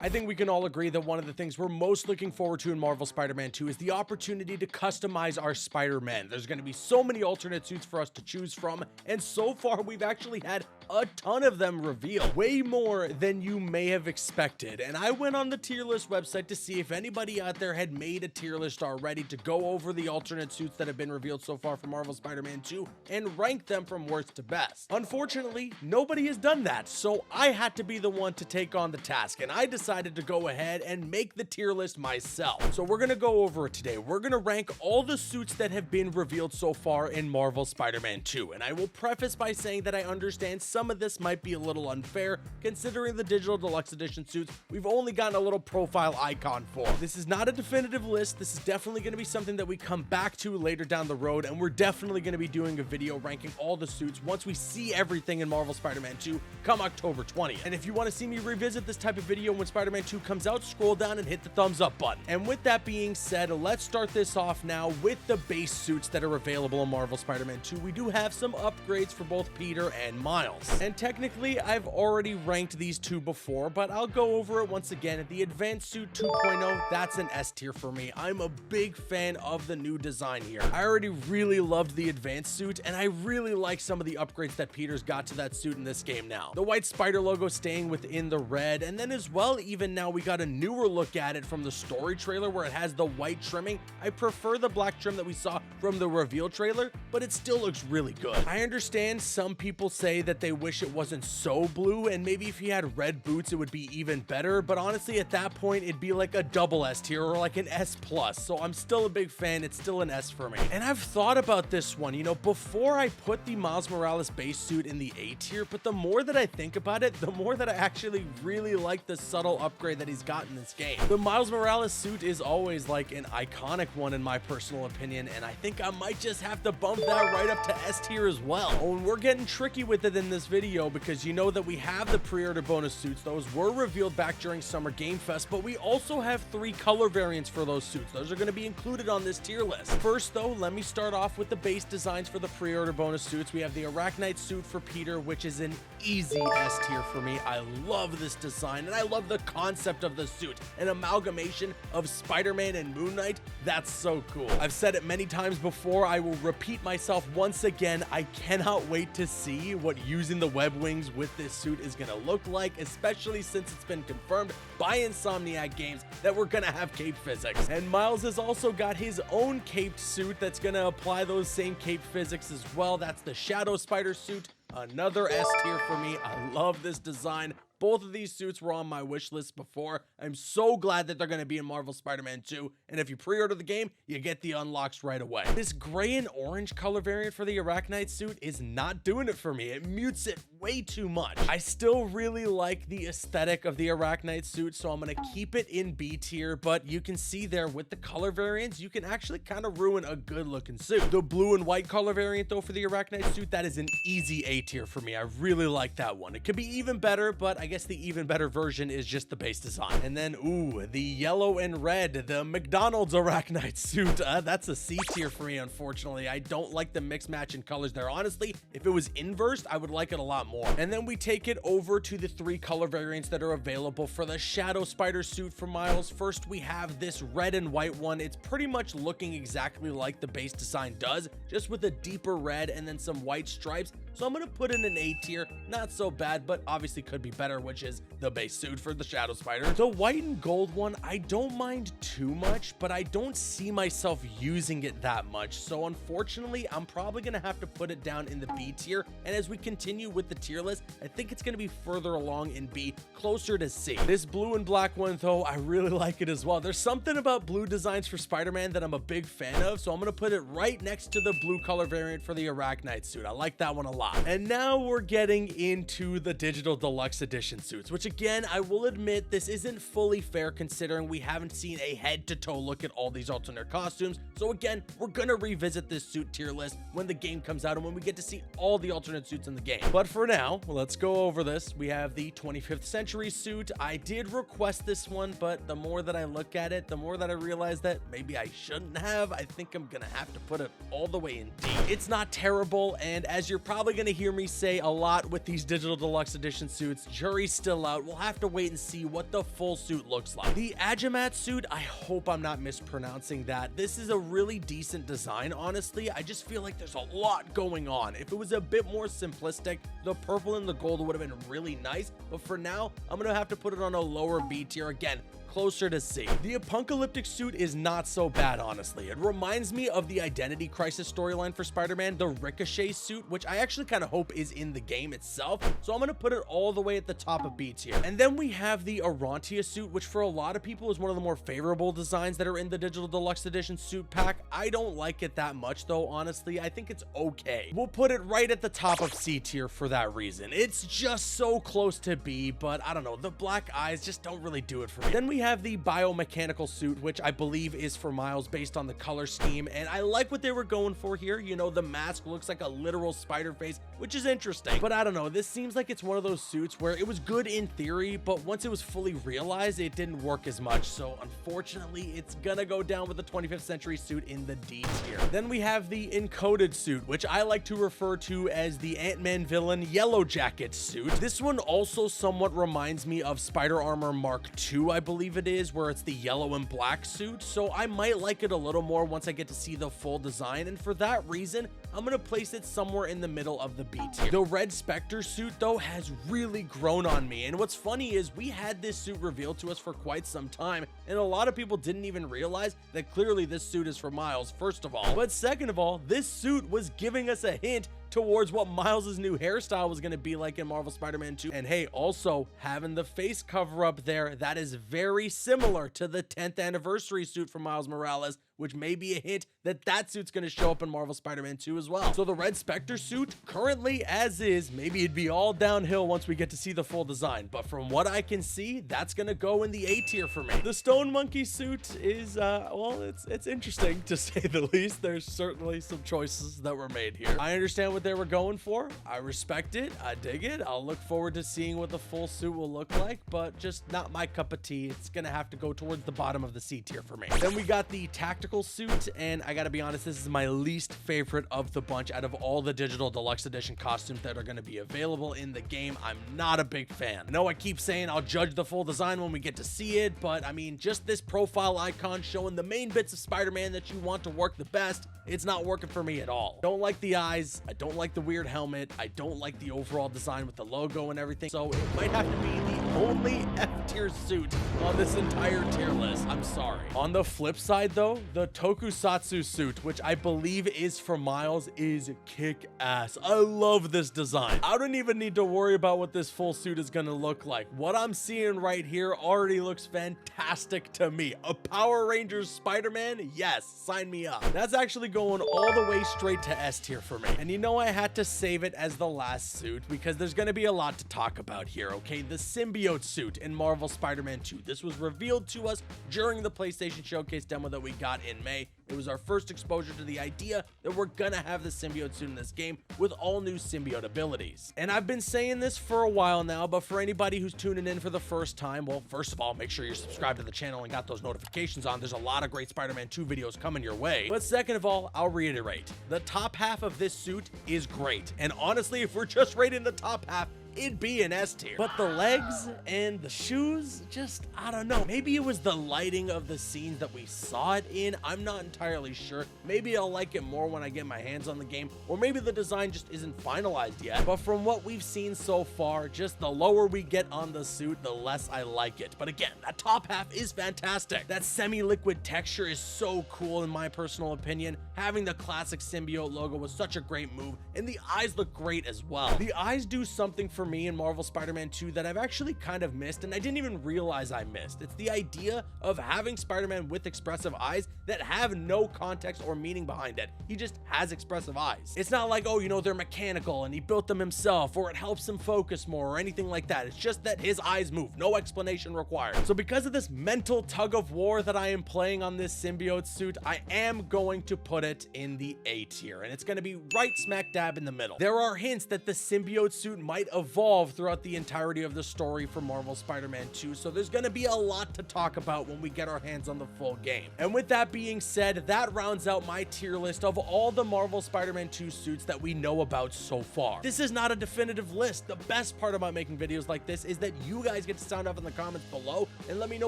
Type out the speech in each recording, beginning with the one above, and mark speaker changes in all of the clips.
Speaker 1: I think we can all agree that one of the things we're most looking forward to in Marvel Spider-Man 2 is the opportunity to customize our Spider-Man. There's going to be so many alternate suits for us to choose from, and so far we've actually had a ton of them revealed, way more than you may have expected. And I went on the tier list website to see if anybody out there had made a tier list already to go over the alternate suits that have been revealed so far for Marvel Spider-Man 2 and rank them from worst to best. Unfortunately, nobody has done that, so I had to be the one to take on the task, and I decided to go ahead and make the tier list myself. So we're gonna go over it today. We're gonna rank all the suits that have been revealed so far in Marvel Spider-Man 2, and I will preface by saying that I understand some of this might be a little unfair considering the digital deluxe edition suits we've only gotten a little profile icon for. This is not a definitive list. This is definitely going to be something that we come back to later down the road, and we're definitely going to be doing a video ranking all the suits once we see everything in Marvel Spider-Man 2 come October 20th. And if you want to see me revisit this type of video when Spider-Man 2 comes out, scroll down and hit the thumbs up button. And with that being said, let's start this off now with the base suits that are available in Marvel Spider-Man 2. We do have some upgrades for both Peter and Miles. And technically, I've already ranked these two before, but I'll go over it once again. The Advanced Suit 2.0, that's an S tier for me. I'm a big fan of the new design here. I already really loved the Advanced Suit, and I really like some of the upgrades that Peter's got to that suit in this game now. The white spider logo staying within the red, and then as well, even now we got a newer look at it from the story trailer where it has the white trimming. I prefer the black trim that we saw from the reveal trailer, but it still looks really good. I understand some people say that they wish it wasn't so blue, and maybe if he had red boots it would be even better, but honestly at that point it'd be like a double S tier or like an S plus. So I'm still a big fan. It's still an S for me. And I've thought about this one, you know, before I put the Miles Morales base suit in the A tier, but the more that I think about it, the more that I actually really like the subtle upgrade that he's got in this game. The Miles Morales suit is always like an iconic one in my personal opinion, and I think I might just have to bump that right up to S tier as well. Oh, and we're getting tricky with it in this video because you know that we have the pre-order bonus suits. Those were revealed back during Summer Game Fest, but we also have 3 color variants for those suits. Those are going to be included on this tier list. First though, let me start off with the base designs for the pre-order bonus suits. We have the Arachnite suit for Peter, which is an easy S tier for me. I love this design, and I love the concept of the suit. An amalgamation of Spider-Man and Moon Knight. That's so cool. I've said it many times before. I will repeat myself once again. I cannot wait to see what using the web wings with this suit is going to look like, especially since it's been confirmed by Insomniac Games that we're going to have cape physics. And Miles has also got his own caped suit that's going to apply those same cape physics as well. That's the Shadow Spider suit. Another S tier for me. I love this design. Both of these suits were on my wish list before. I'm so glad that they're going to be in Marvel Spider-Man 2, and if you pre-order the game, you get the unlocks right away. This gray and orange color variant for the Arachnite suit is not doing it for me. It mutes it way too much. I still really like the aesthetic of the Arachnite suit, so I'm going to keep it in B tier, but you can see there with the color variants, you can actually kind of ruin a good looking suit. The blue and white color variant though for the Arachnite suit, that is an easy A tier for me. I really like that one. It could be even better, but I guess the even better version is just the base design. And then, ooh, the yellow and red, the McDonald's Arachnite suit. That's a C tier for me, unfortunately. I don't like the mix match in colors there. Honestly, if it was inversed, I would like it a lot more. And then we take it over to the 3 color variants that are available for the Shadow Spider suit for Miles. First, we have this red and white one. It's pretty much looking exactly like the base design does, just with a deeper red and then some white stripes. So I'm going to put in an A tier. Not so bad, but obviously could be better, which is the base suit for the Shadow Spider. The white and gold one, I don't mind too much, but I don't see myself using it that much. So unfortunately, I'm probably going to have to put it down in the B tier. And as we continue with the tier list, I think it's going to be further along in B, closer to C. This blue and black one, though, I really like it as well. There's something about blue designs for Spider-Man that I'm a big fan of, so I'm going to put it right next to the blue color variant for the Arachnite suit. I like that one a lot. And now we're getting into the digital deluxe edition suits, which again, I will admit this isn't fully fair considering we haven't seen a head-to-toe look at all these alternate costumes. So again, we're gonna revisit this suit tier list when the game comes out and when we get to see all the alternate suits in the game. But for now, let's go over this. We have the 25th Century suit. I did request this one, but the more that I look at it, the more that I realize that maybe I shouldn't have. I think I'm gonna have to put it all the way in D. It's not terrible, and as you're probably going to hear me say a lot with these digital deluxe edition suits, jury's still out. We'll have to wait and see what the full suit looks like. The Ajamat suit, I hope I'm not mispronouncing that. This is a really decent design, honestly. I just feel like there's a lot going on. If it was a bit more simplistic, the purple and the gold would have been really nice, but for now, I'm gonna have to put it on a lower B tier. Again, closer to C. The apocalyptic suit is not so bad, honestly. It reminds me of the Identity Crisis storyline for Spider-Man, the Ricochet suit, which I actually kind of hope is in the game itself. So I'm gonna put it all the way at the top of B tier. And then we have the Arantia suit, which for a lot of people is one of the more favorable designs that are in the digital deluxe edition suit pack. I don't like it that much though, honestly. I think it's okay. We'll put it right at the top of C tier for that reason. It's just so close to B, but I don't know, the black eyes just don't really do it for me. Then we have the biomechanical suit, which I believe is for Miles based on the color scheme, and I like what they were going for here. You know, the mask looks like a literal spider face, which is interesting, but I don't know, this seems like it's one of those suits where it was good in theory, but once it was fully realized, it didn't work as much. So unfortunately, it's gonna go down with the 25th century suit in the D tier. Then we have the encoded suit, which I like to refer to as the Ant-Man villain Yellow Jacket suit. This one also somewhat reminds me of Spider Armor Mark II, I believe it is, where it's the yellow and black suit, so I might like it a little more once I get to see the full design, and for that reason, I'm gonna place it somewhere in the middle of the B tier. The Red Spectre suit, though, has really grown on me, and what's funny is we had this suit revealed to us for quite some time, and a lot of people didn't even realize that clearly this suit is for Miles, first of all. But second of all, this suit was giving us a hint towards what Miles' new hairstyle was going to be like in Marvel Spider-Man 2. And hey, also having the face cover up there, that is very similar to the 10th anniversary suit for Miles Morales, which may be a hint that that suit's going to show up in Marvel Spider-Man 2 as well. So the Red Spectre suit, currently as is, maybe it'd be all downhill once we get to see the full design, but from what I can see, that's going to go in the A tier for me. The Stone Monkey suit is, well, it's interesting to say the least. There's certainly some choices that were made here. I understand what they were going for. I respect it. I dig it. I'll look forward to seeing what the full suit will look like, but just not my cup of tea. It's going to have to go towards the bottom of the C tier for me. Then we got the Tactical suit, and I gotta be honest, this is my least favorite of the bunch out of all the digital deluxe edition costumes that are going to be available in the game. I'm not a big fan. I know I keep saying I'll judge the full design when we get to see it, but I mean, just this profile icon showing the main bits of Spider-Man that you want to work the best, it's not working for me at all. Don't like the eyes. I don't like the weird helmet. I don't like the overall design with the logo and everything. So it might have to be the only F tier suit on this entire tier list. I'm sorry. On the flip side though, the Tokusatsu suit, which I believe is for Miles, is kick-ass. I love this design. I don't even need to worry about what this full suit is gonna look like. What I'm seeing right here already looks fantastic to me. A Power Rangers Spider-Man? Yes, sign me up. That's actually going all the way straight to S tier for me. And you know I had to save it as the last suit because there's gonna be a lot to talk about here, okay? The Symbiote suit in Marvel Spider-Man 2. This was revealed to us during the PlayStation Showcase demo that we got in May. It was our first exposure to the idea that we're gonna have the symbiote suit in this game with all new symbiote abilities. And I've been saying this for a while now, but for anybody who's tuning in for the first time, well, first of all, make sure you're subscribed to the channel and got those notifications on. There's a lot of great Spider-Man 2 videos coming your way. But second of all, I'll reiterate, the top half of this suit is great. And honestly, if we're just rating the top half, it'd be an S tier. But the legs and the shoes, just, I don't know. Maybe it was the lighting of the scenes that we saw it in. I'm not entirely sure. Maybe I'll like it more when I get my hands on the game, or maybe the design just isn't finalized yet. But from what we've seen so far, just the lower we get on the suit, the less I like it. But again, that top half is fantastic. That semi-liquid texture is so cool in my personal opinion. Having the classic symbiote logo was such a great move, and the eyes look great as well. The eyes do something for me in Marvel Spider-Man 2 that I've actually kind of missed, and I didn't even realize I missed. It's the idea of having Spider-Man with expressive eyes that have no context or meaning behind it. He just has expressive eyes. It's not like, oh, you know, they're mechanical and he built them himself, or it helps him focus more, or anything like that. It's just that his eyes move. No explanation required. So because of this mental tug of war that I am playing on this symbiote suit, I am going to put it in the A tier, and it's going to be right smack dab in the middle. There are hints that the symbiote suit might evolve evolve throughout the entirety of the story for Marvel Spider-Man 2, so there's gonna be a lot to talk about when we get our hands on the full game. And with that being said, that rounds out my tier list of all the Marvel Spider-Man 2 suits that we know about so far. This is not a definitive list. The best part about making videos like this is that you guys get to sound off in the comments below and let me know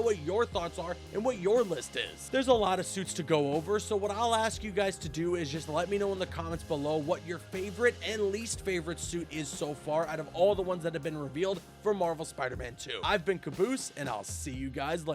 Speaker 1: what your thoughts are and what your list is. There's a lot of suits to go over, so what I'll ask you guys to do is just let me know in the comments below what your favorite and least favorite suit is so far out of all the ones that have been revealed for Marvel Spider-Man 2. I've been Caboose, and I'll see you guys later.